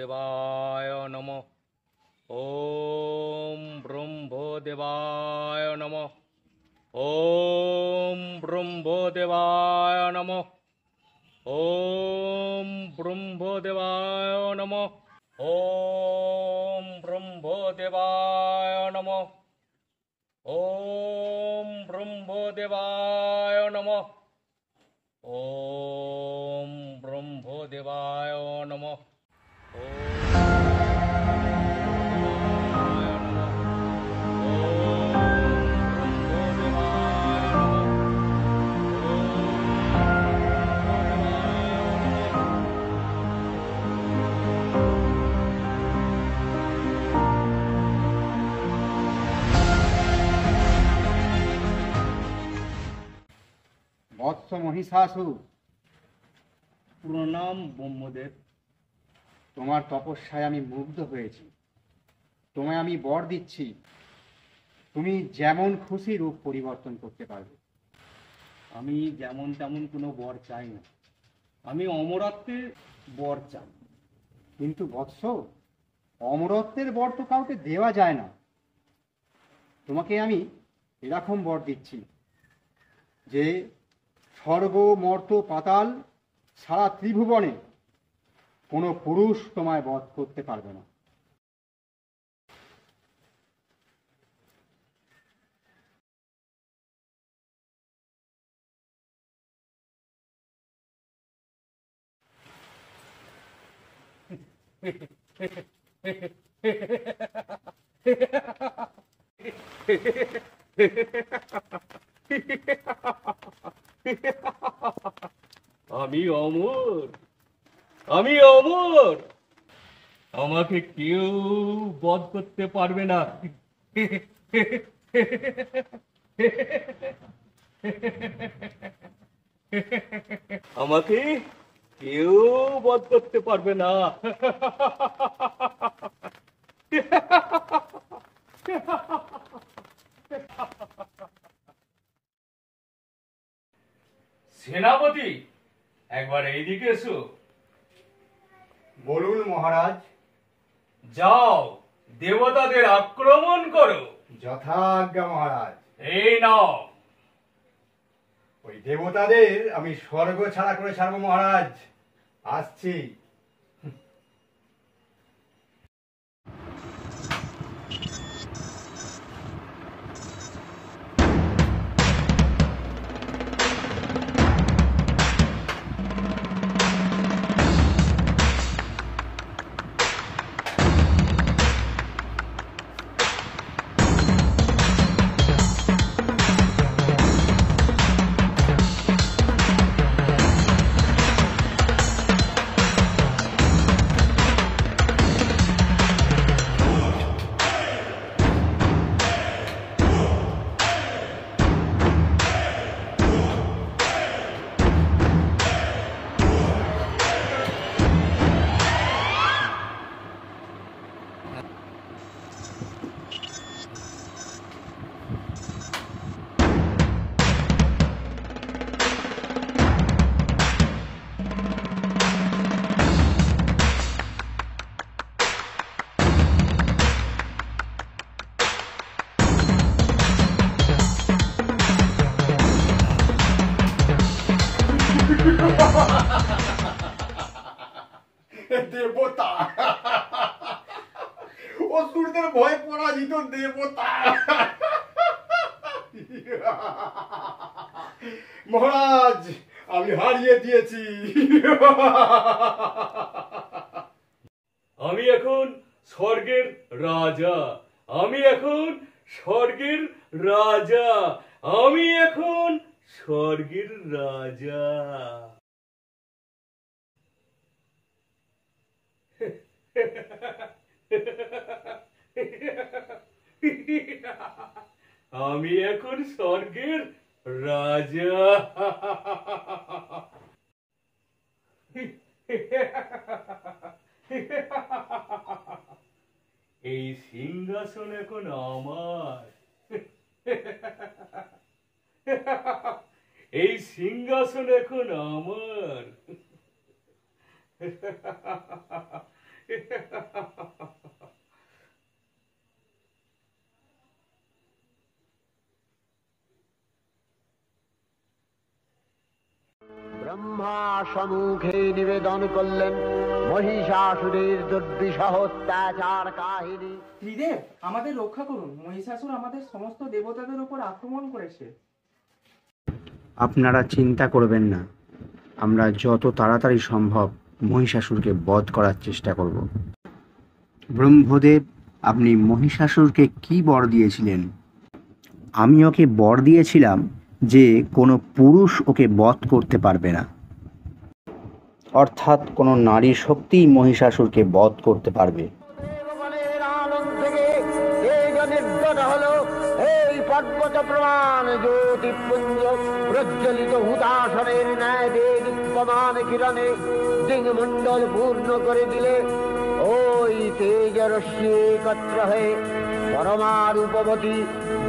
ব্রহ্মদেবায় নমঃ। ওম ব্রহ্মদেবায় নমঃ। ওম ব্রহ্মদেবায় নমঃ। ওম ব্রহ্মদেবায় নমঃ। ওম ব্রহ্মদেবায় নমঃ। ওম ব্রহ্মদেবায় নমঃ। ওম ব্রহ্মদেবায় নমঃ। বৎস মহিষাসুর, প্রণাম ব্রহ্মদেব। তোমার তপস্যায় আমি মুগ্ধ হয়েছি। তোমায় আমি বর দিচ্ছি, তুমি যেমন খুশি রূপ পরিবর্তন করতে পারবে। আমি যেমন তেমন কোনো বর চাই না, আমি অমরত্বের বর চাই। কিন্তু বৎস, অমরত্বের বর তো কাউকে দেওয়া যায় না। তোমাকে আমি এরকম বর দিচ্ছি যে স্বর্গ মর্ত পাতাল সারা ত্রিভুবনে কোনো পুরুষ তোমায় বধ করতে পারবে না। আমি অমর, আমি অমর, আমাকে কেউ বধ করতে পারবে না। আমাকে কেউ বধ করতে পারবে না। সেনাপতি, একবার এইদিকে এসো। বলুন মহারাজ। যাও, দেবতাদের আক্রমণ করো। যথাজ্ঞা মহারাজ। এই নাও। ওই দেবতাদের আমি স্বর্গ ছাড়া করে ছাড়বো মহারাজ। আসছি। দেবতা, অসুরদের ভয় পরাজিত দেবতা। মহারাজ, আমি হারিয়ে দিয়েছি। আমি এখন স্বর্গের রাজা, আমি এখন স্বর্গের রাজা, আমি এখন স্বর্গের রাজা। আমি এখন স্বর্গের রাজা। এই সিংহাসন এখন আমার। এই সিংহাসন এখন আমার। ব্রহ্মা সম্মুখে নিবেদন করলেন মহিষাসুরের দুর্বিষহ অত্যাচার কাহিনী। ত্রিদেব, আমাদের রক্ষা করুন, মহিষাসুর আমাদের সমস্ত দেবতাদের উপর আক্রমণ করেছে। আপনারা চিন্তা করবেন না, আমরা যত তাড়াতাড়ি সম্ভব মহিষাসুরকে বধ করার চেষ্টা করব। ব্রহ্মদেব, আপনি মহিষাসুরকে কি বর দিয়েছিলেন? আমি ওকে বর দিয়েছিলাম যে কোনো পুরুষ ওকে বধ করতে পারবে না, অর্থাৎ কোনো নারী শক্তিই মহিষাসুরকে বধ করতে পারবে। দেবগণের আনন্দ থেকে তেজ নির্গত হলো, এই পর্বত প্রমাণ জ্যোতিপুঞ্জ প্রজ্বলিত হুতাশনের ন্যায় দীপ্যমান কিরণে দিগমণ্ডল পূর্ণ করে দিলে ওই তেজ রশ্মি একত্র হয়ে পরমারূপবতী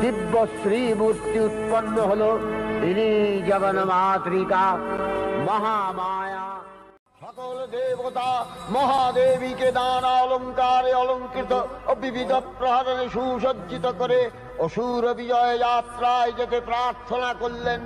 দিব্য শ্রীমূর্তি উৎপন্ন হলো। তিনি জগন মাতৃকা মহামায়া। সকল দেবতা মহাদেবীকে নানা অলঙ্কারে অলঙ্কৃত ও বিবিধ প্রহরণে সুসজ্জিত করে অসুর বিজয় যাত্রায় যেতে প্রার্থনা করলেন।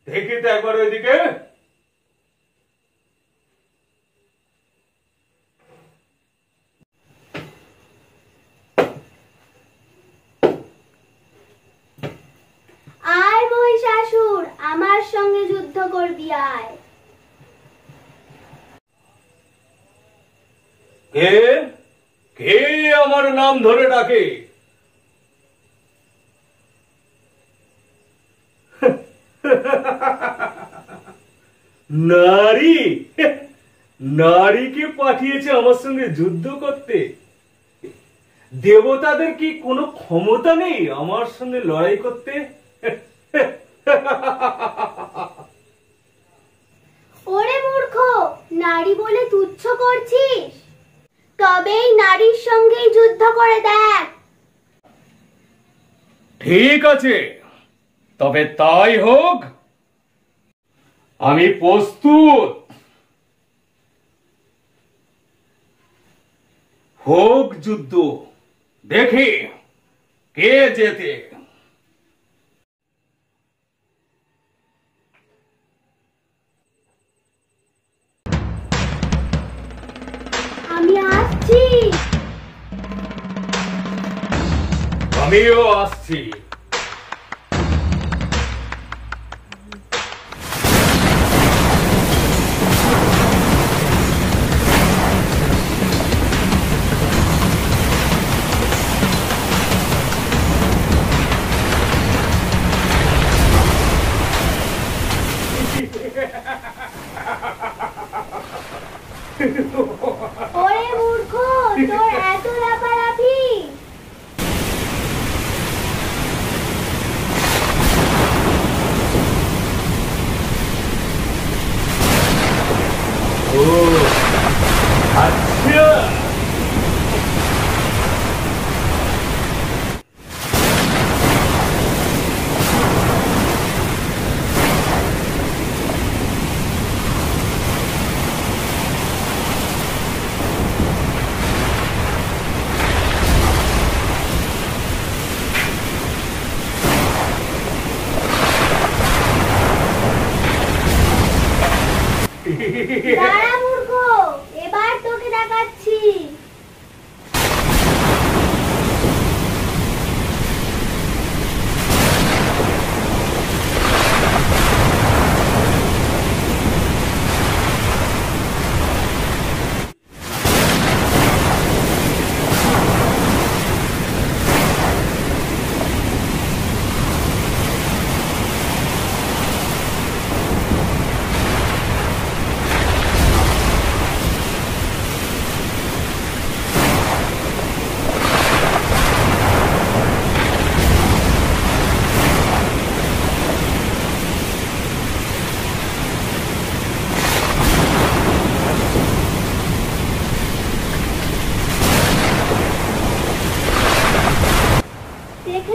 দেখি তো একবার ওইদিকে। আয় মহিষাসুর, আমার সঙ্গে যুদ্ধ করবি আয়। কে কে আমার নাম ধরে ডাকে? নারী? নারীকে পাঠিয়েছে আমার সঙ্গে যুদ্ধ করতে? দেবতাদের কি কোনো ক্ষমতা নেই আমার সঙ্গে লড়াই করতে? ওরে মূর্খ, নারী বলে তুচ্ছ করছিস? তবেই নারীর সঙ্গেই যুদ্ধ করে দেখ। ঠিক আছে, তবে তাই হোক, আমি প্রস্তুত। হোক যুদ্ধ, দেখি কে জেতে। আমি আসছি। আমিও আসছি। ওরে মূর্খ, তোর এত লাফালাফি!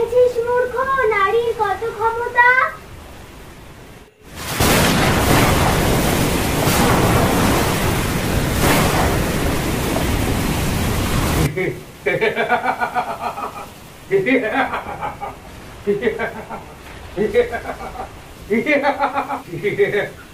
দেখেছিস মূর্খ নারীর কত ক্ষমতা? Yeah.